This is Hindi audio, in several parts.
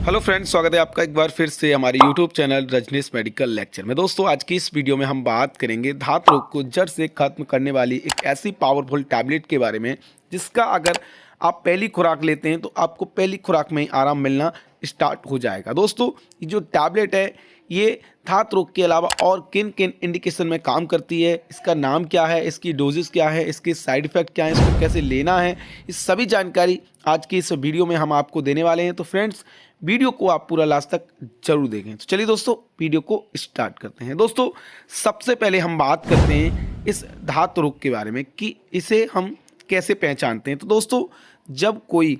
हेलो फ्रेंड्स, स्वागत है आपका एक बार फिर से हमारे YouTube channel Rajneesh medical lecture में। दोस्तों, आज की इस वीडियो में हम बात करेंगे धात रोग को जड़ से खत्म करने वाली एक ऐसी पावरफुल टैबलेट के बारे में जिसका अगर आप पहली खुराक लेते हैं तो आपको पहली खुराक में ही आराम मिलना स्टार्ट हो जाएगा। दोस्तों, ये जो टैबलेट है ये धात रोग के अलावा और किन किन इंडिकेशन में काम करती है, इसका नाम क्या है, इसकी डोजेस क्या है, इसके साइड इफ़ेक्ट क्या है, इसको कैसे लेना है, इस सभी जानकारी आज की इस वीडियो में हम आपको देने वाले हैं। तो फ्रेंड्स, वीडियो को आप पूरा लास्ट तक जरूर देखें। तो चलिए दोस्तों, वीडियो को स्टार्ट करते हैं। दोस्तों, सबसे पहले हम बात करते हैं इस धात रोग के बारे में कि इसे हम कैसे पहचानते हैं। तो दोस्तों, जब कोई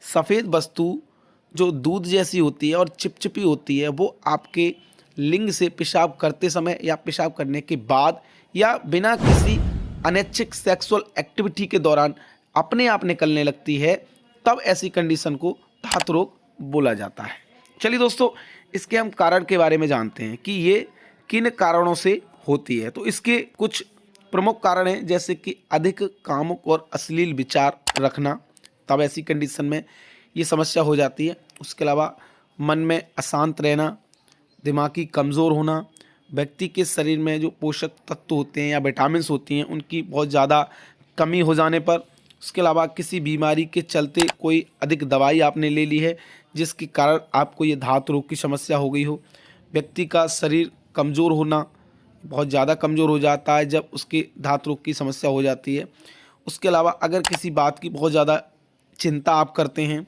सफ़ेद वस्तु जो दूध जैसी होती है और चिपचिपी होती है वो आपके लिंग से पेशाब करते समय या पेशाब करने के बाद या बिना किसी अनैच्छिक सेक्सुअल एक्टिविटी के दौरान अपने आप निकलने लगती है, तब ऐसी कंडीशन को धात रोग बोला जाता है। चलिए दोस्तों, इसके हम कारण के बारे में जानते हैं कि ये किन कारणों से होती है। तो इसके कुछ प्रमुख कारण हैं, जैसे कि अधिक कामुक और अश्लील विचार रखना, तब ऐसी कंडीशन में ये समस्या हो जाती है। उसके अलावा मन में अशांत रहना, दिमागी कमज़ोर होना, व्यक्ति के शरीर में जो पोषक तत्व होते हैं या विटामिन्स होती हैं उनकी बहुत ज़्यादा कमी हो जाने पर, उसके अलावा किसी बीमारी के चलते कोई अधिक दवाई आपने ले ली है जिसके कारण आपको ये धात रोग की समस्या हो गई हो, व्यक्ति का शरीर कमज़ोर होना, बहुत ज़्यादा कमज़ोर हो जाता है जब उसके धात रोग की समस्या हो जाती है। उसके अलावा अगर किसी बात की बहुत ज़्यादा चिंता आप करते हैं,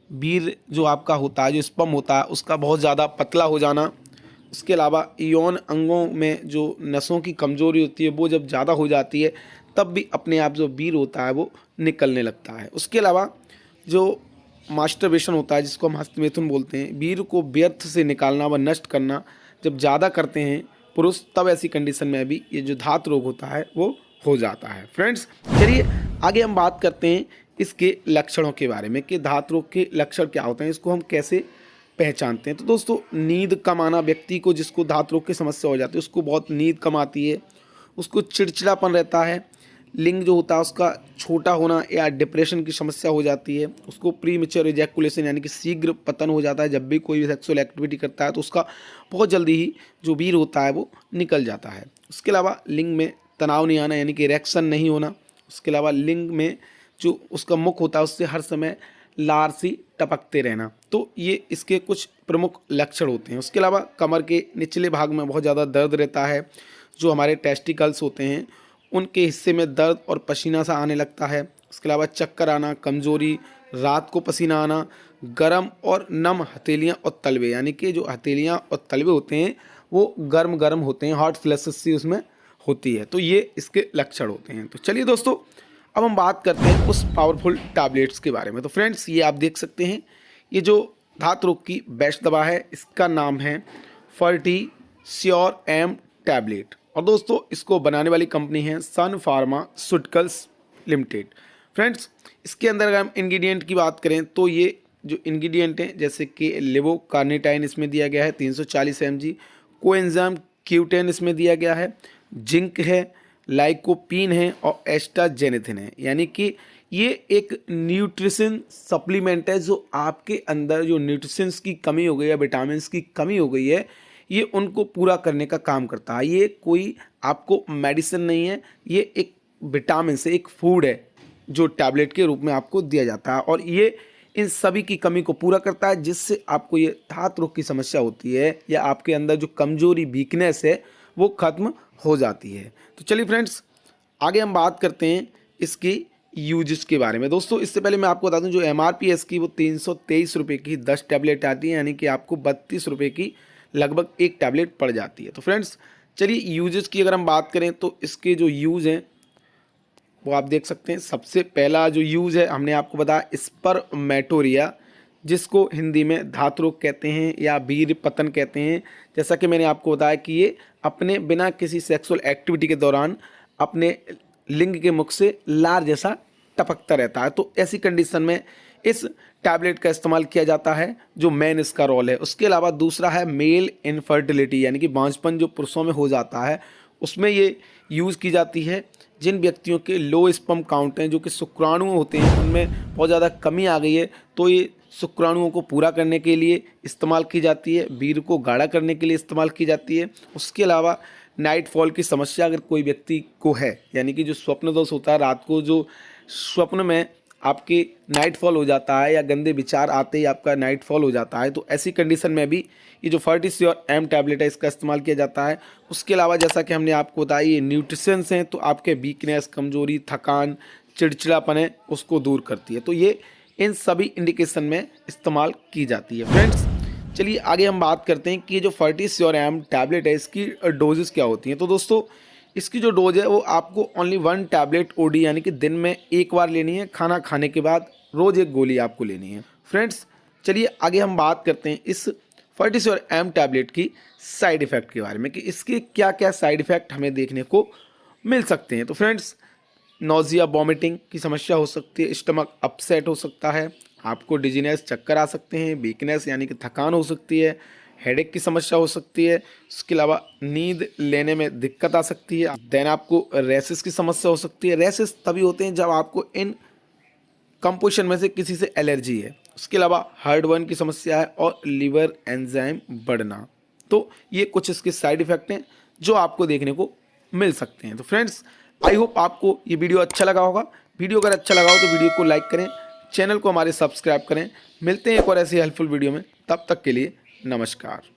वीर्य जो आपका होता है, जो स्पर्म होता है, उसका बहुत ज़्यादा पतला हो जाना, उसके अलावा यौन अंगों में जो नसों की कमज़ोरी होती है वो जब ज़्यादा हो जाती है तब भी अपने आप जो वीर्य होता है वो निकलने लगता है। उसके अलावा जो मास्टरबेशन होता है, जिसको हम हस्तमैथुन बोलते हैं, वीर्य को व्यर्थ से निकालना व नष्ट करना जब ज़्यादा करते हैं पुरुष, तब ऐसी कंडीशन में भी ये जो धात रोग होता है वो हो जाता है। फ्रेंड्स, चलिए आगे हम बात करते हैं इसके लक्षणों के बारे में कि धात रोग के लक्षण क्या होते हैं, इसको हम कैसे पहचानते हैं। तो दोस्तों, नींद कम आना, व्यक्ति को जिसको धात रोग की समस्या हो जाती है उसको बहुत नींद कम आती है, उसको चिड़चिड़ापन रहता है, लिंग जो होता है उसका छोटा होना या डिप्रेशन की समस्या हो जाती है, उसको प्रीमेच्योर इजैकुलेशन यानी कि शीघ्र पतन हो जाता है। जब भी कोई सेक्सुअल एक्टिविटी करता है तो उसका बहुत जल्दी ही जो वीर्य होता है वो निकल जाता है। उसके अलावा लिंग में तनाव नहीं आना यानी कि इरेक्शन नहीं होना। उसके अलावा लिंग में जो उसका मुख होता है उससे हर समय लार सी टपकते रहना। तो ये इसके कुछ प्रमुख लक्षण होते हैं। उसके अलावा कमर के निचले भाग में बहुत ज़्यादा दर्द रहता है, जो हमारे टेस्टिकल्स होते हैं उनके हिस्से में दर्द और पसीना सा आने लगता है। उसके अलावा चक्कर आना, कमज़ोरी, रात को पसीना आना, गर्म और नम हथेलियाँ और तलवे, यानी कि जो हथेलियाँ और तलवे होते हैं वो गर्म गर्म होते हैं, हॉट फ्लैशेस सी उसमें होती है। तो ये इसके लक्षण होते हैं। तो चलिए दोस्तों, अब हम बात करते हैं उस पावरफुल टैबलेट्स के बारे में। तो फ्रेंड्स, ये आप देख सकते हैं, ये जो धात रोग की बेस्ट दवा है इसका नाम है फर्टी श्योर एम टैबलेट। और दोस्तों, इसको बनाने वाली कंपनी है सन फार्मास्यूटिकल्स लिमिटेड। फ्रेंड्स, इसके अंदर अगर हम इंग्रेडिएंट की बात करें तो ये जो इंग्रेडिएंट हैं, जैसे कि लेवोकार्निटाइन इसमें दिया गया है 340 mg, कोएंजाइम Q10 इसमें दिया गया है, जिंक है, लाइकोपीन है और एस्टाजेनेथिन है। यानी कि ये एक न्यूट्रिशन सप्लीमेंट है जो आपके अंदर जो न्यूट्रिशंस की कमी हो गई है, विटामिन्स की कमी हो गई है, ये उनको पूरा करने का काम करता है। ये कोई आपको मेडिसिन नहीं है, ये एक विटामिन से एक फूड है जो टैबलेट के रूप में आपको दिया जाता है और ये इन सभी की कमी को पूरा करता है, जिससे आपको ये धात रोग की समस्या होती है या आपके अंदर जो कमजोरी वीकनेस है वो खत्म हो जाती है। तो चलिए फ्रेंड्स, आगे हम बात करते हैं इसकी यूजेस के बारे में। दोस्तों, इससे पहले मैं आपको बता दूं, जो MRP है इसकी वो 323 रुपये की 10 टैबलेट आती है, यानी कि आपको 32 रुपये की लगभग एक टैबलेट पड़ जाती है। तो फ्रेंड्स, चलिए यूजेस की अगर हम बात करें तो इसके जो यूज़ हैं वो आप देख सकते हैं। सबसे पहला जो यूज़ है हमने आपको बताया स्पर्मेटोरिया, जिसको हिंदी में धात रोग कहते हैं या वीर्य पतन कहते हैं। जैसा कि मैंने आपको बताया कि ये अपने बिना किसी सेक्सुअल एक्टिविटी के दौरान अपने लिंग के मुख से लार जैसा टपकता रहता है। तो ऐसी कंडीशन में इस टैबलेट का इस्तेमाल किया जाता है, जो मेन इसका रोल है। उसके अलावा दूसरा है मेल इनफर्टिलिटी, यानी कि बांझपन जो पुरुषों में हो जाता है उसमें ये यूज़ की जाती है। जिन व्यक्तियों के लो स्पर्म काउंट हैं, जो कि शुक्राणु होते हैं, उनमें बहुत ज़्यादा कमी आ गई है, तो ये शुक्राणुओं को पूरा करने के लिए इस्तेमाल की जाती है, वीर्य को गाढ़ा करने के लिए इस्तेमाल की जाती है। उसके अलावा नाइट फॉल की समस्या अगर कोई व्यक्ति को है, यानी कि जो स्वप्न दोष होता है, रात को जो स्वप्न में आपके नाइट फॉल हो जाता है या गंदे विचार आते ही आपका नाइट फॉल हो जाता है, तो ऐसी कंडीशन में भी ये जो फर्टिस्योर एम टैबलेट है इसका इस्तेमाल किया जाता है। उसके अलावा जैसा कि हमने आपको बताया ये न्यूट्रिशंस हैं, तो आपके वीकनेस, कमजोरी, थकान, चिड़चिड़ापन है उसको दूर करती है। तो ये इन सभी इंडिकेशन में इस्तेमाल की जाती है। फ्रेंड्स चलिए आगे हम बात करते हैं कि ये जो फर्टिस्योर एम टैबलेट है इसकी डोजेस क्या होती हैं। तो दोस्तों इसकी जो डोज है वो आपको ओनली 1 टैबलेट ओडी यानी कि दिन में एक बार लेनी है, खाना खाने के बाद रोज़ एक गोली आपको लेनी है। फ्रेंड्स चलिए आगे हम बात करते हैं इस फर्टिस्योर एम टैबलेट की साइड इफ़ेक्ट के बारे में कि इसके क्या क्या साइड इफ़ेक्ट हमें देखने को मिल सकते हैं। तो फ्रेंड्स नोजिया, वॉमिटिंग की समस्या हो सकती है, स्टमक अपसेट हो सकता है, आपको डिजीनेस, चक्कर आ सकते हैं, वीकनेस यानी कि थकान हो सकती है, हेडेक की समस्या हो सकती है, उसके अलावा नींद लेने में दिक्कत आ सकती है। देन आपको रेसिस की समस्या हो सकती है। रेसिस तभी होते हैं जब आपको इन कंपोजिशन में से किसी से एलर्जी है। उसके अलावा हार्ट बर्न की समस्या है और लिवर एंजाइम बढ़ना। तो ये कुछ इसके साइड इफ़ेक्ट हैं जो आपको देखने को मिल सकते हैं। तो फ्रेंड्स आई होप आपको ये वीडियो अच्छा लगा होगा। वीडियो अगर अच्छा लगा हो तो वीडियो को लाइक करें, चैनल को हमारे सब्सक्राइब करें। मिलते हैं एक और ऐसी हेल्पफुल वीडियो में, तब तक के लिए नमस्कार।